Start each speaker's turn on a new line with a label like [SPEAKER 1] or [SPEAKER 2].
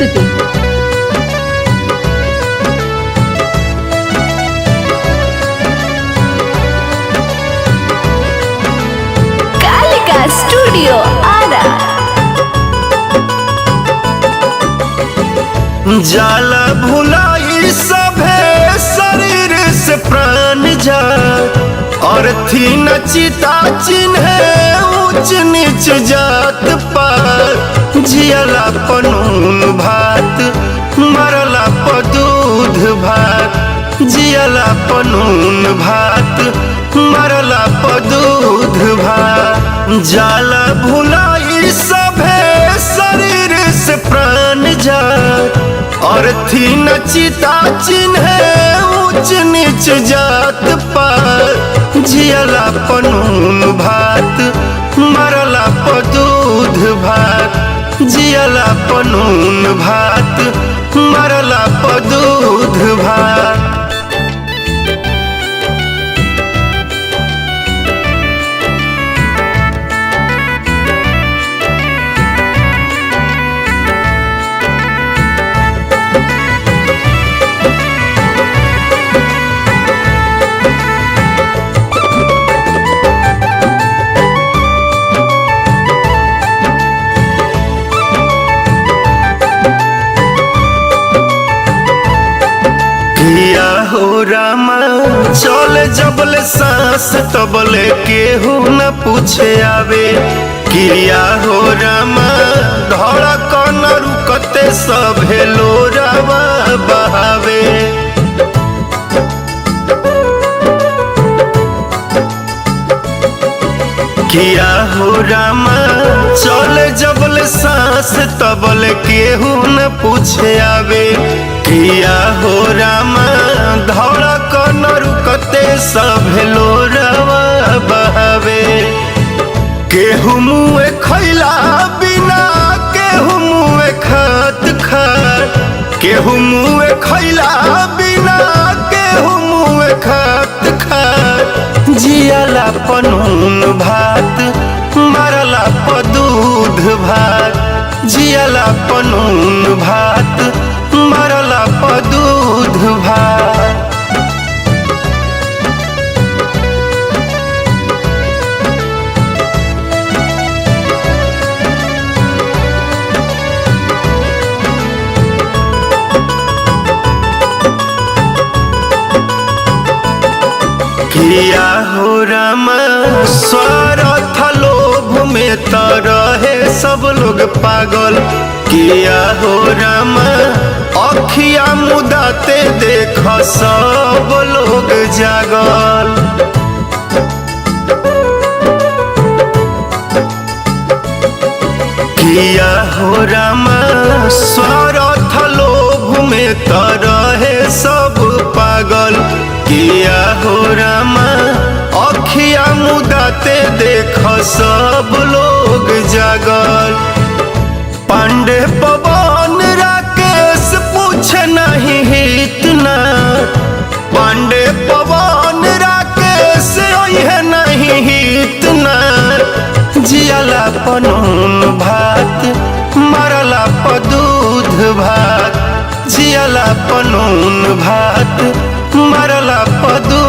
[SPEAKER 1] प्रस्तुति। कालिका स्टूडियो आरा।
[SPEAKER 2] जाला भुलाई सभे शरीर से प्राण जा और थी न चिता चिन्ह ऊंच नीच जात पात जियला पनून भात मरला प दूध भात जियला पनून भात मरला प दूध भात जाला भुलाई सभे शरीर से प्राण जा और थी न चिता चिन्ह ऊंच नीच जात पात जियला पनून भात मरला प दूध भात जियला पनून भात मरला प दूध भात। किया हो रामा चले जबले सांस तबले केहू न पूछे आवे किया हो रामा धड़कन रुकते सभे लोरावा बहावे किया हो रामा चले जबले सांस तबले केहू न पूछे आवे किया हो रामा धड़कन रुकते सभे लोरावा बहावे केहू मुँह खैला बिना केहू मुँह खात खात केहू मुँह खैला बिना केहू मुँह खात खात जियला पनून भात मरला प दूध भात जियला पनून भात मरला प दूध भात। किया हो रामा स्वार्थ लोभ में तो रहे सब लोग पागल किया हो रामा अखिया मुदाते देख सब लोग जागल किया हो रामा स्वार्थ लोभ में तो रहे सब पागल किया हो रामा अखिया मुदाते देख सब लोग जागल पांडे पवन राकेश पूछे नहीं इतना पांडे पवन राकेश है नहीं इतना जियला पनून भात मरला प दूध भात जियला पनून भात मरला प दूध